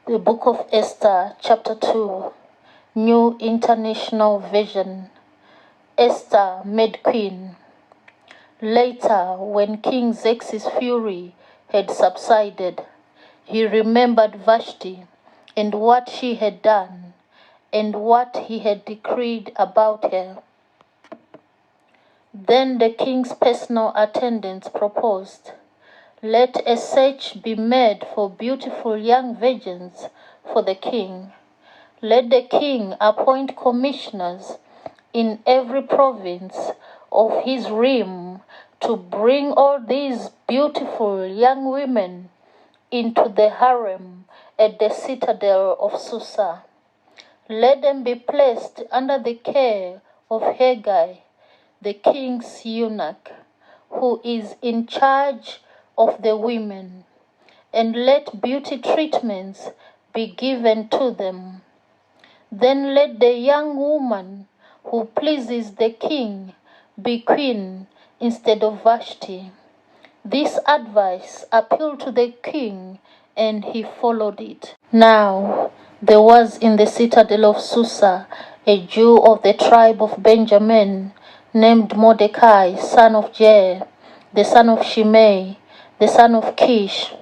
The Book of Esther, Chapter 2, New International Version. Esther made queen. Later, when King Xerxes' fury had subsided, he remembered Vashti and what she had done, and what he had decreed about her. Then the king's personal attendants proposed, "Let a search be made for beautiful young virgins for the king. Let the king appoint commissioners in every province of his realm to bring all these beautiful young women into the harem at the citadel of Susa. Let them be placed under the care of Haggai, the king's eunuch, who is in charge of the women, and let beauty treatments be given to them. Then let the young woman who pleases the king be queen instead of Vashti." This advice appealed to the king, and he followed it. Now there was in the citadel of Susa a Jew of the tribe of Benjamin, named Mordecai, son of Jair, the son of Shimei, the son of Kish,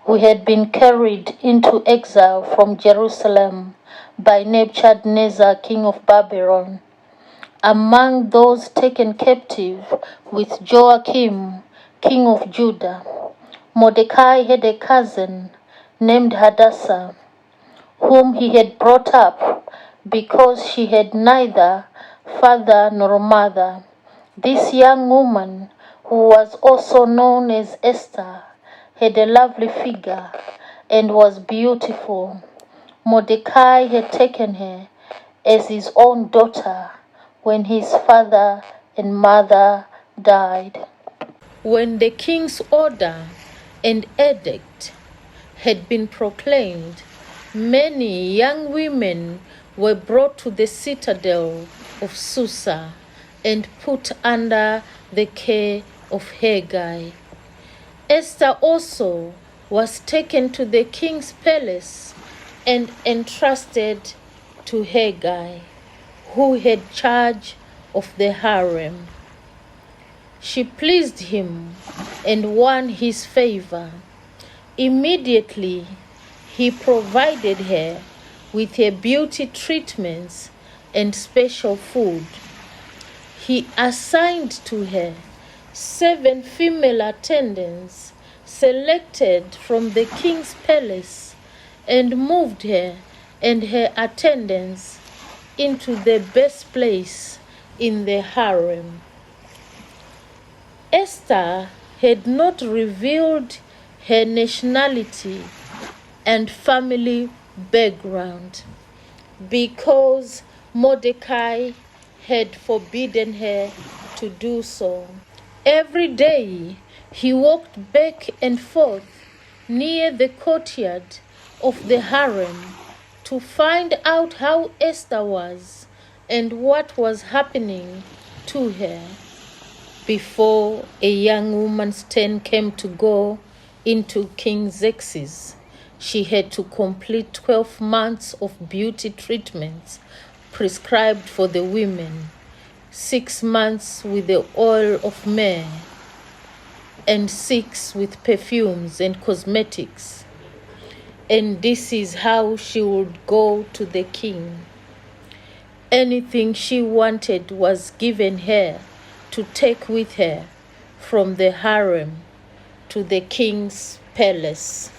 who had been carried into exile from Jerusalem by Nebuchadnezzar, king of Babylon. Among those taken captive with Joachim, king of Judah, Mordecai had a cousin named Hadassah, whom he had brought up because she had neither father nor mother. This young woman, who was also known as Esther, had a lovely figure and was beautiful. Mordecai had taken her as his own daughter when his father and mother died. When the king's order and edict had been proclaimed, many young women were brought to the citadel of Susa and put under the care of Haggai. Esther also was taken to the king's palace and entrusted to Haggai, who had charge of the harem. She pleased him and won his favor. Immediately, he provided her with her beauty treatments and special food. He assigned to her 7 female attendants selected from the king's palace and moved her and her attendants into the best place in the harem. Esther had not revealed her nationality and family background because Mordecai had forbidden her to do so. Every day he walked back and forth near the courtyard of the harem to find out how Esther was and what was happening to her. Before a young woman's turn came to go into King Xerxes, she had to complete 12 months of beauty treatments prescribed for the women, 6 months with the oil of myrrh, and 6 with perfumes and cosmetics. And this is how she would go to the king. Anything she wanted was given her to take with her from the harem to the king's palace.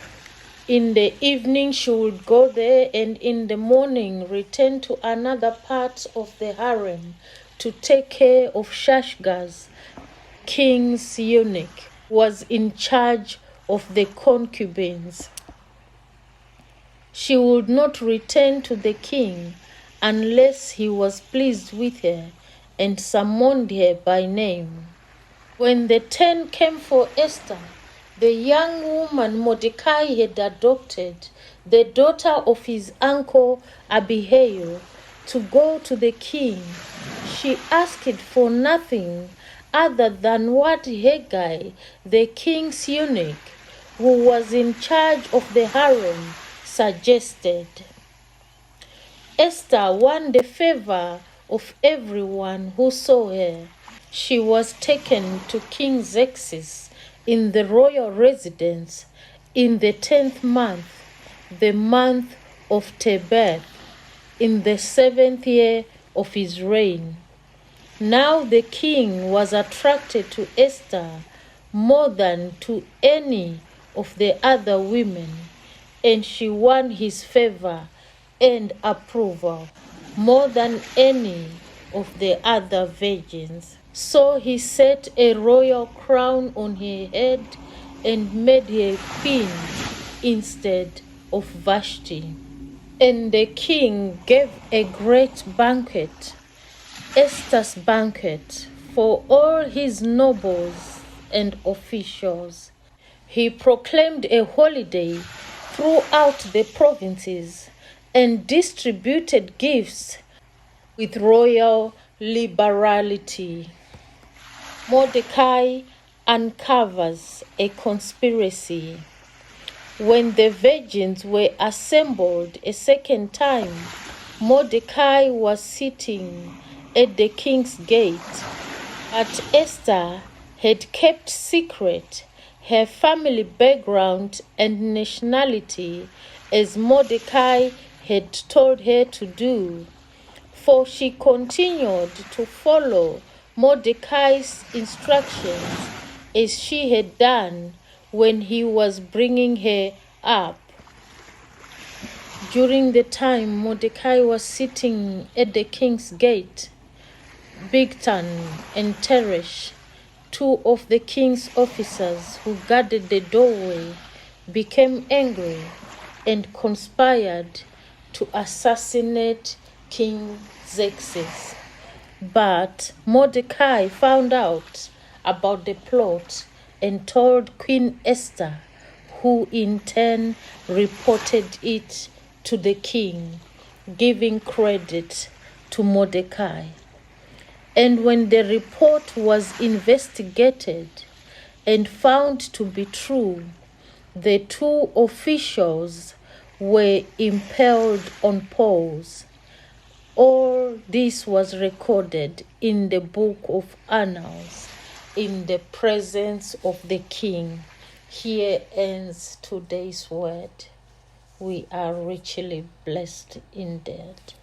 In the evening she would go there, and in the morning return to another part of the harem to take care of Shashgaz, king's eunuch, who was in charge of the concubines. She would not return to the king unless he was pleased with her and summoned her by name. When the turn came for Esther, the young woman Mordecai had adopted, the daughter of his uncle Abihail, to go to the king, she asked for nothing other than what Haggai, the king's eunuch, who was in charge of the harem, suggested. Esther won the favor of everyone who saw her. She was taken to King Xerxes in the royal residence in the 10th month, the month of Tebeth, in the 7th year of his reign. Now the king was attracted to Esther more than to any of the other women, and she won his favor and approval more than any of the other virgins. So he set a royal crown on her head and made her queen instead of Vashti. And the king gave a great banquet, Esther's banquet, for all his nobles and officials. He proclaimed a holiday throughout the provinces and distributed gifts with royal liberality. Mordecai uncovers a conspiracy. When the virgins were assembled a second time, Mordecai was sitting at the king's gate. But Esther had kept secret her family background and nationality, as Mordecai had told her to do, for she continued to follow Mordecai's instructions as she had done when he was bringing her up. During the time Mordecai was sitting at the king's gate, Bigtan and Teresh, two of the king's officers who guarded the doorway, became angry and conspired to assassinate King Xerxes. But Mordecai found out about the plot and told Queen Esther, who in turn reported it to the king, giving credit to Mordecai. And when the report was investigated and found to be true, the two officials were impaled on poles. All this was recorded in the book of Annals in the presence of the king. Here ends today's word. We are richly blessed indeed.